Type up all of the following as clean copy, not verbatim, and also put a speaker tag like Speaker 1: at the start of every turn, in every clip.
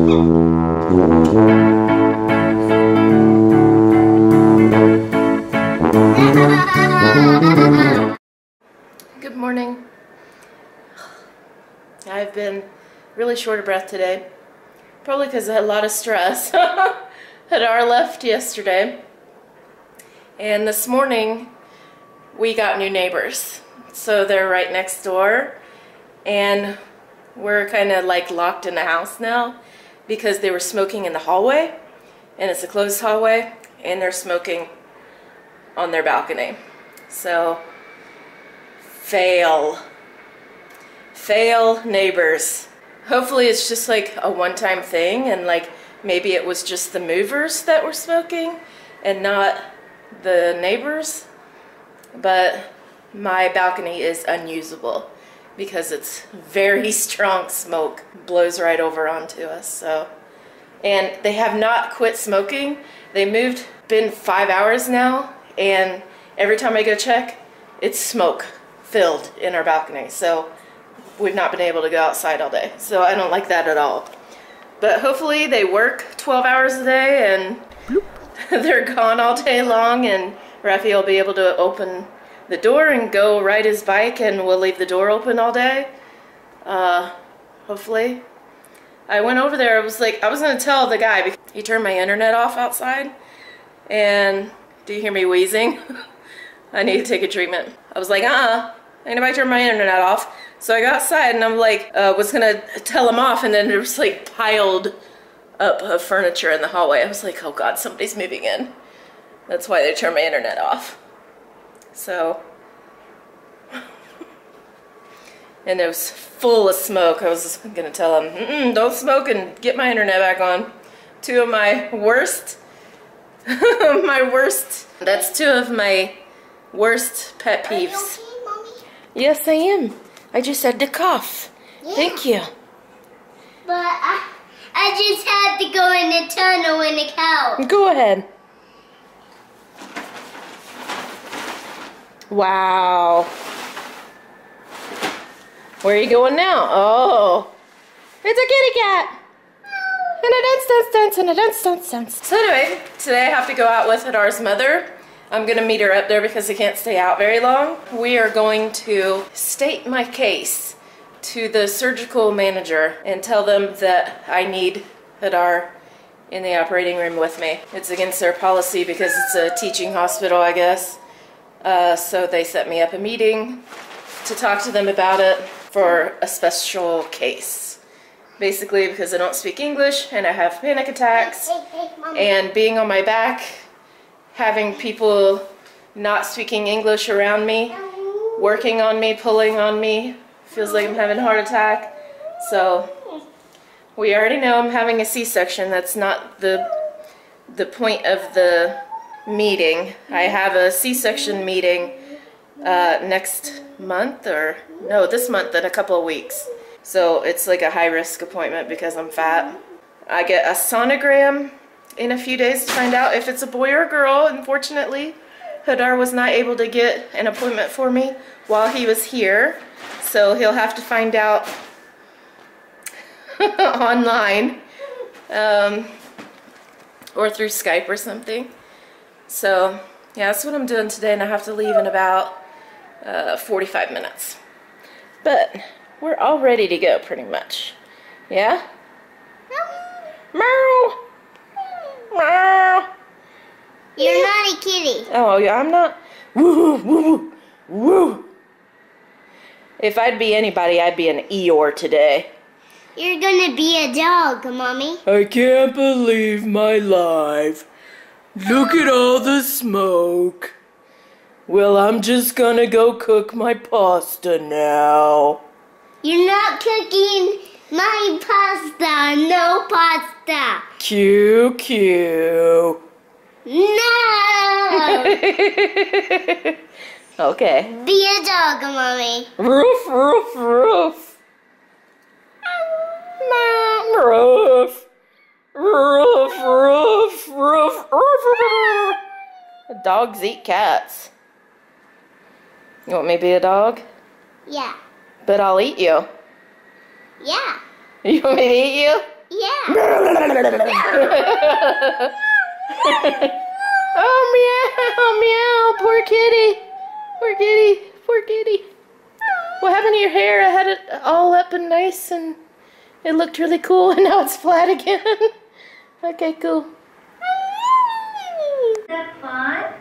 Speaker 1: Good morning. I've been really short of breath today, probably because I had a lot of stress. Hadar left yesterday, and this morning we got new neighbors. So they're right next door, and we're kind of like locked in the house now because they were smoking in the hallway, and it's a closed hallway, and they're smoking on their balcony. So fail neighbors. Hopefully it's just like a one-time thing, and like maybe it was just the movers that were smoking and not the neighbors. But my balcony is unusable because it's very strong smoke, blows right over onto us. So, and they have not quit smoking. They moved, been 5 hours now, and every time I go check, it's smoke filled in our balcony. So we've not been able to go outside all day. So I don't like that at all. But hopefully they work 12 hours a day and they're gone all day long, and Rafael will be able to open the door and go ride his bike, and we'll leave the door open all day. Hopefully. I went over there, I was gonna tell the guy, because he turned my internet off outside, and do you hear me wheezing? I need to take a treatment. I was like, ain't nobody turn my internet off. So I got outside and I'm like, was gonna tell him off, and then there was like piled up of furniture in the hallway. I was like, oh God, somebody's moving in. That's why they turned my internet off. So, and it was full of smoke. I was gonna tell him, don't smoke and get my internet back on. Two of my worst, that's two of my worst pet peeves.
Speaker 2: Are you okay, Mommy?
Speaker 1: Yes, I am. I just had to cough. Yeah. Thank you.
Speaker 2: But I just had to go in the tunnel in the couch.
Speaker 1: Go ahead. Wow. Where are you going now? Oh, it's a kitty cat. And a dance. So anyway, today I have to go out with Hadar's mother. I'm gonna meet her up there because I can't stay out very long. We are going to state my case to the surgical manager and tell them that I need Hadar in the operating room with me. It's against their policy because it's a teaching hospital, I guess. So they set me up a meeting to talk to them about it for a special case. Basically because I don't speak English and I have panic attacks, and being on my back, having people not speaking English around me, working on me, pulling on me, feels like I'm having a heart attack. So we already know I'm having a C-section. That's not the point of the meeting. I have a C-section meeting next month, or no, this month in a couple of weeks. So it's like a high-risk appointment because I'm fat. I get a sonogram in a few days to find out if it's a boy or a girl. Unfortunately, Hadar was not able to get an appointment for me while he was here, so he'll have to find out online or through Skype or something. So yeah, that's what I'm doing today, and I have to leave in about 45 minutes. But we're all ready to go pretty much. Yeah? Meow! Meow!
Speaker 2: You're not a kitty.
Speaker 1: Oh, yeah, I'm not. Woo, woo, woo. If I'd be anybody, I'd be an Eeyore today.
Speaker 2: You're gonna be a dog, Mommy.
Speaker 1: I can't believe my life. Look at all the smoke. Well, I'm just gonna go cook my pasta now.
Speaker 2: You're not cooking my pasta. No pasta.
Speaker 1: Q.
Speaker 2: No!
Speaker 1: Okay.
Speaker 2: Be a dog, Mommy.
Speaker 1: Roof, roof, roof. Roof. Roof, roof, roof, roof. Dogs eat cats. You want me to be a dog?
Speaker 2: Yeah.
Speaker 1: But I'll eat you.
Speaker 2: Yeah.
Speaker 1: You want me to eat you?
Speaker 2: Yeah.
Speaker 1: Oh, meow, meow. Poor kitty. Poor kitty. Poor kitty. What happened to your hair? I had it all up and nice and it looked really cool and now it's flat again. Okay, cool.
Speaker 2: Is that fun?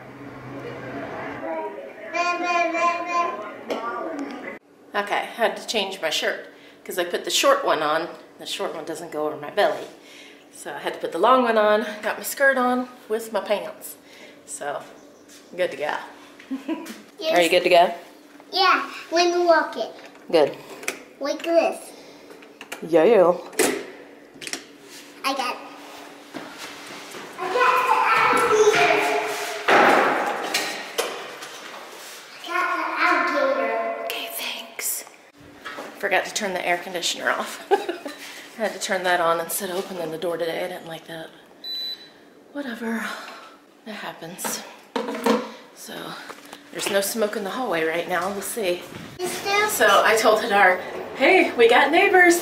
Speaker 1: Okay, I had to change my shirt because I put the short one on. The short one doesn't go over my belly. So I had to put the long one on, got my skirt on with my pants. So, I'm good to go.
Speaker 2: Yes.
Speaker 1: Are you good to go?
Speaker 2: Yeah, when you walk it.
Speaker 1: Good.
Speaker 2: Like this.
Speaker 1: Yeah.
Speaker 2: I got it. I got the alligator. I got the alligator.
Speaker 1: Okay, thanks. Forgot to turn the air conditioner off. I had to turn that on instead of opening the door today. I didn't like that. Whatever. That happens. So, there's no smoke in the hallway right now. We'll see. So, I told Hadar, hey, we got neighbors.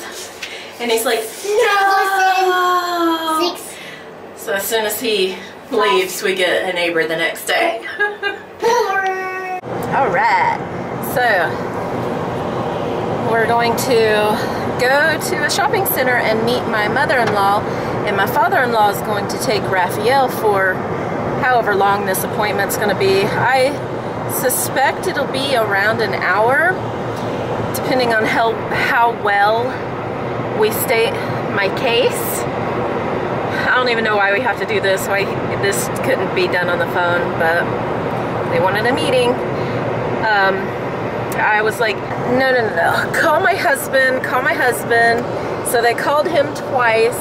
Speaker 1: And he's like, no! So, as soon as he leaves, we get a neighbor the next day. Alright. So, we're going to go to a shopping center and meet my mother-in-law, and my father-in-law is going to take Rafael for however long this appointment's going to be. I suspect it'll be around an hour, depending on how well we state my case. I don't even know why we have to do this, why this couldn't be done on the phone, but they wanted a meeting. I was like, no, call my husband. So they called him twice,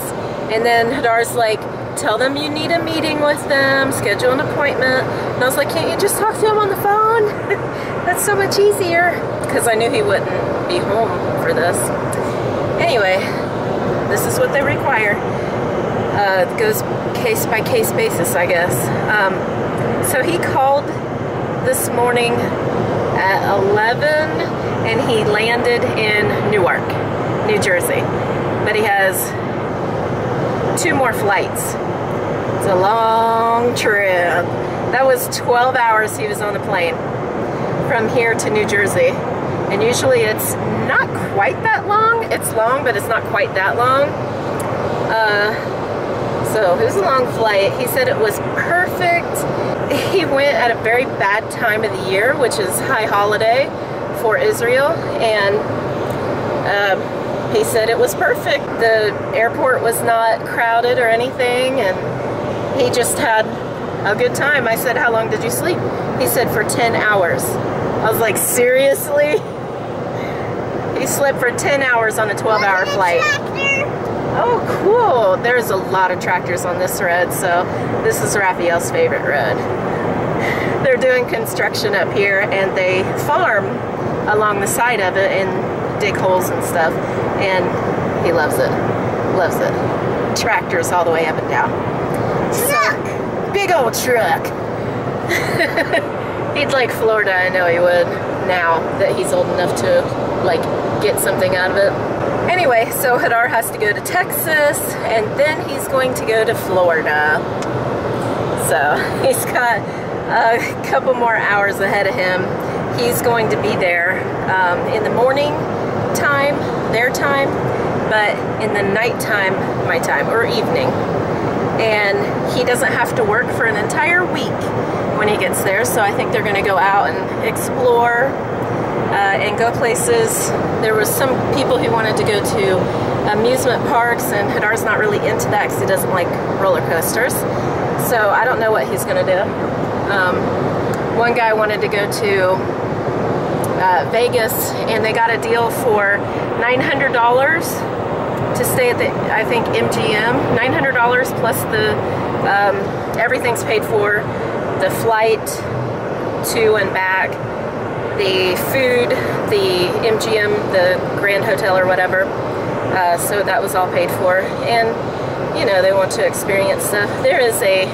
Speaker 1: and then Hadar's like, tell them you need a meeting with them, schedule an appointment. And I was like, can't you just talk to him on the phone? That's so much easier. Because I knew he wouldn't be home for this. Anyway, this is what they require. It goes case by case basis, I guess. So he called this morning at 11 and he landed in Newark, New Jersey. But he has 2 more flights. It's a long trip. That was 12 hours he was on the plane from here to New Jersey. And usually it's not quite that long. It's long, but it's not quite that long. So it was a long flight. He said it was perfect. He went at a very bad time of the year, which is high holiday for Israel. And he said it was perfect. The airport was not crowded or anything, and he just had a good time. I said, how long did you sleep? He said for 10 hours. I was like, seriously? He slept for 10 hours on a 12-hour flight. Oh, cool. There's a lot of tractors on this road, so this is Raphael's favorite road. They're doing construction up here, and they farm along the side of it and dig holes and stuff, and he loves it. Loves it. Tractors all the way up and down. Truck! Big old truck! He'd like Florida, I know he would, now that he's old enough to, like, get something out of it. Anyway, so Hadar has to go to Texas, and then he's going to go to Florida. So, he's got a couple more hours ahead of him. He's going to be there in the morning time, their time, but in the nighttime, my time, or evening. And he doesn't have to work for an entire week when he gets there, so I think they're going to go out and explore and go places. There was some people who wanted to go to amusement parks, and Hadar's not really into that because he doesn't like roller coasters. So I don't know what he's going to do. One guy wanted to go to Vegas, and they got a deal for $900 to stay at the, I think, MGM. $900 plus the, everything's paid for. The flight to and back, the food, the MGM, the Grand Hotel or whatever. So that was all paid for. And, you know, they want to experience stuff. There is a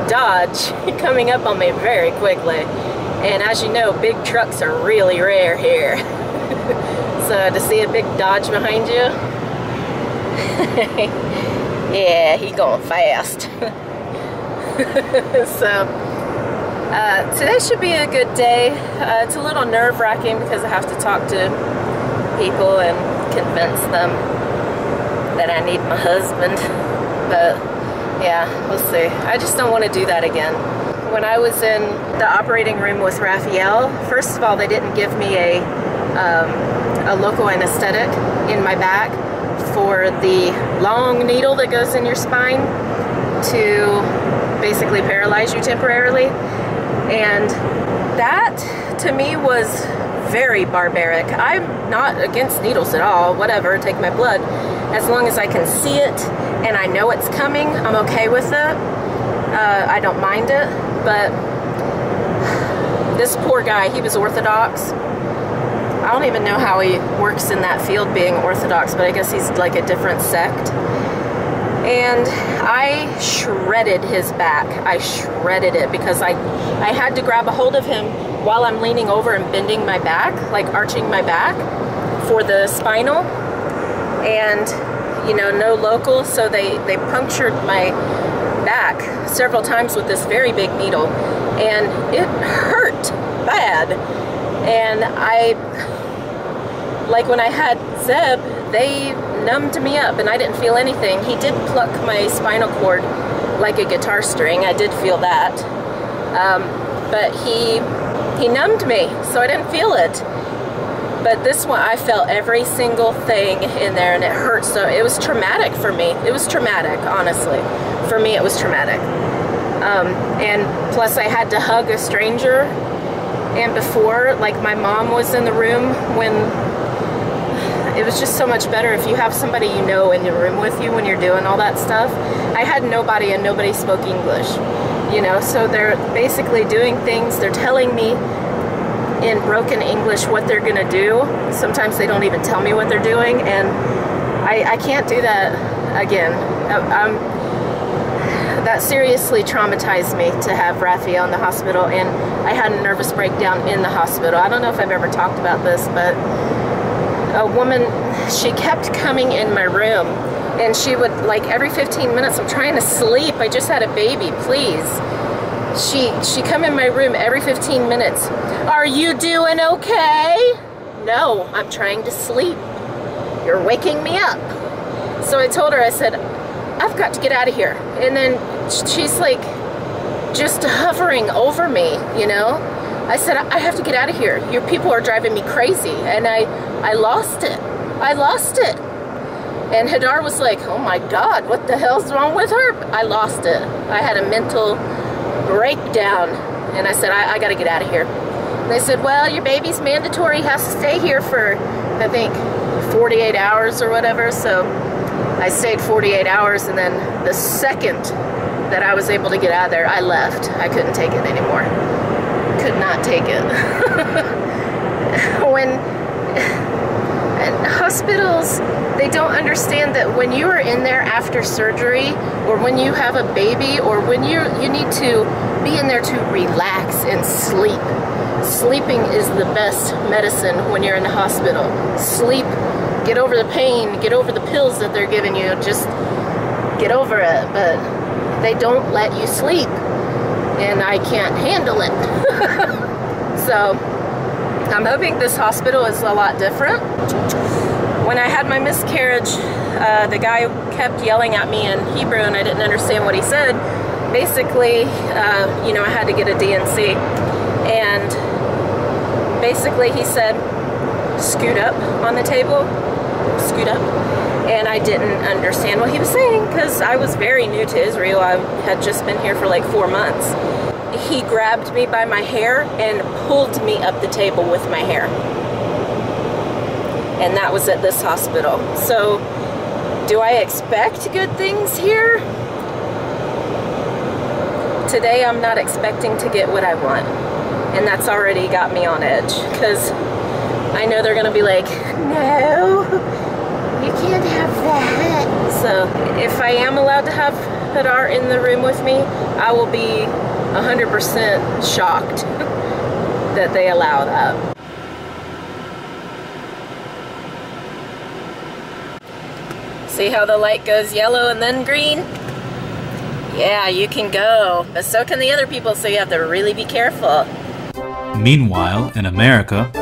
Speaker 1: Dodge coming up on me very quickly. And as you know, big trucks are really rare here. So to see a big Dodge behind you, Yeah, he going fast. So today should be a good day. It's a little nerve-wracking because I have to talk to people and convince them that I need my husband. But yeah, we'll see. I just don't want to do that again. When I was in the operating room with Rafael, first of all, they didn't give me a local anesthetic in my back for the long needle that goes in your spine to basically paralyze you temporarily. And that to me was very barbaric. I'm not against needles at all, whatever, take my blood. As long as I can see it and I know it's coming, I'm okay with it. I don't mind it. But this poor guy, he was Orthodox. I don't even know how he works in that field being Orthodox, but I guess he's like a different sect. And I shredded his back. I shredded it because I had to grab a hold of him while I'm leaning over and bending my back, like arching my back for the spinal. And, you know, no local, so they punctured my back several times with this very big needle. And it hurt bad. And like when I had Zeb, they numbed me up and I didn't feel anything. He did pluck my spinal cord like a guitar string. I did feel that. But he numbed me, so I didn't feel it. But this one, I felt every single thing in there and it hurt. So it was traumatic for me. It was traumatic, honestly. For me, it was traumatic. And plus I had to hug a stranger. And before, like my mom was in the room when it was just so much better if you have somebody you know in the room with you when you're doing all that stuff. I had nobody and nobody spoke English, you know, so they're basically doing things, they're telling me in broken English what they're gonna do. Sometimes they don't even tell me what they're doing, and I can't do that again. That seriously traumatized me to have Rafael in the hospital, and I had a nervous breakdown in the hospital. I don't know if I've ever talked about this, but a woman, she kept coming in my room, and she would, like every 15 minutes, I'm trying to sleep, I just had a baby, please. She come in my room every 15 minutes. Are you doing okay? No, I'm trying to sleep. You're waking me up. So I told her, I said, I've got to get out of here. And then she's like just hovering over me, you know? I said, I have to get out of here. Your people are driving me crazy. And I lost it. I lost it. And Hadar was like, oh my God, what the hell's wrong with her? I lost it. I had a mental breakdown. And I said, I got to get out of here. And they said, well, your baby's mandatory, has to stay here for, I think, 48 hours or whatever. So I stayed 48 hours, and then the second that I was able to get out of there, I left. I couldn't take it anymore. Could not take it. When hospitals, they don't understand that when you are in there after surgery, or when you have a baby, or when you need to be in there to relax and sleep. Sleeping is the best medicine when you're in the hospital. Sleep, get over the pain, get over the pills that they're giving you, just get over it. But they don't let you sleep, and I can't handle it. So I'm hoping this hospital is a lot different. When I had my miscarriage, the guy kept yelling at me in Hebrew, and I didn't understand what he said. Basically, you know, I had to get a DNC, and basically he said, scoot up on the table, scoot up. And I didn't understand what he was saying because I was very new to Israel. I had just been here for like 4 months. He grabbed me by my hair and pulled me up the table with my hair. And that was at this hospital. So, do I expect good things here? Today I'm not expecting to get what I want. And that's already got me on edge. Because I know they're going to be like, no, you can't have that. So, if I am allowed to have Hadar in the room with me, I will be 100% shocked that they allow that. See how the light goes yellow and then green? Yeah, you can go, but so can the other people, so you have to really be careful.
Speaker 3: Meanwhile, in America,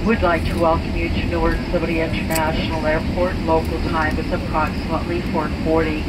Speaker 4: We'd like to welcome you to Newark Liberty International Airport. Local time is approximately 4:40.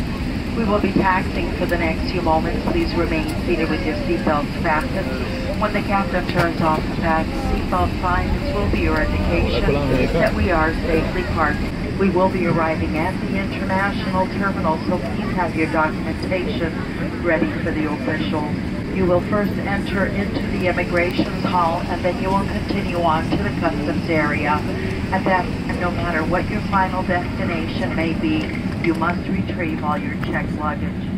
Speaker 4: We will be taxiing for the next few moments. Please remain seated with your seatbelts fastened. When the captain turns off the fasten seatbelt sign, this will be your indication that we are safely parked. We will be arriving at the international terminal, so please have your documentation ready for the officials. You will first enter into the immigration hall, and then you will continue on to the customs area. And that, no matter what your final destination may be, you must retrieve all your checked luggage.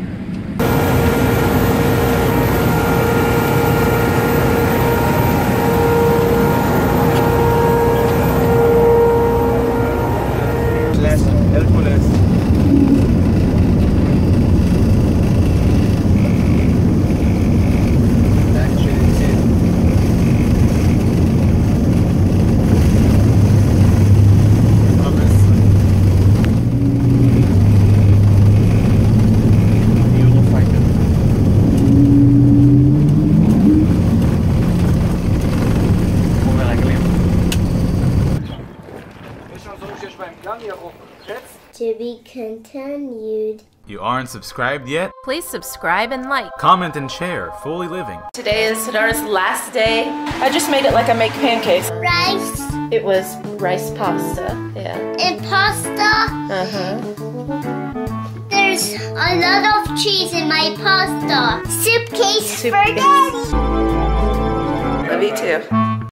Speaker 2: To be continued.
Speaker 3: you aren't subscribed yet?
Speaker 1: Please subscribe and like.
Speaker 3: Comment and share. Fully-Living.
Speaker 1: Today is Hadar's last day. I just made it like I make pancakes.
Speaker 2: Rice
Speaker 1: It was rice pasta, yeah.
Speaker 2: and pasta.
Speaker 1: Uh-huh.
Speaker 2: There's a lot of cheese in my pasta. Suitcase for
Speaker 1: Suitcase.
Speaker 2: Daddy.
Speaker 1: Love you too.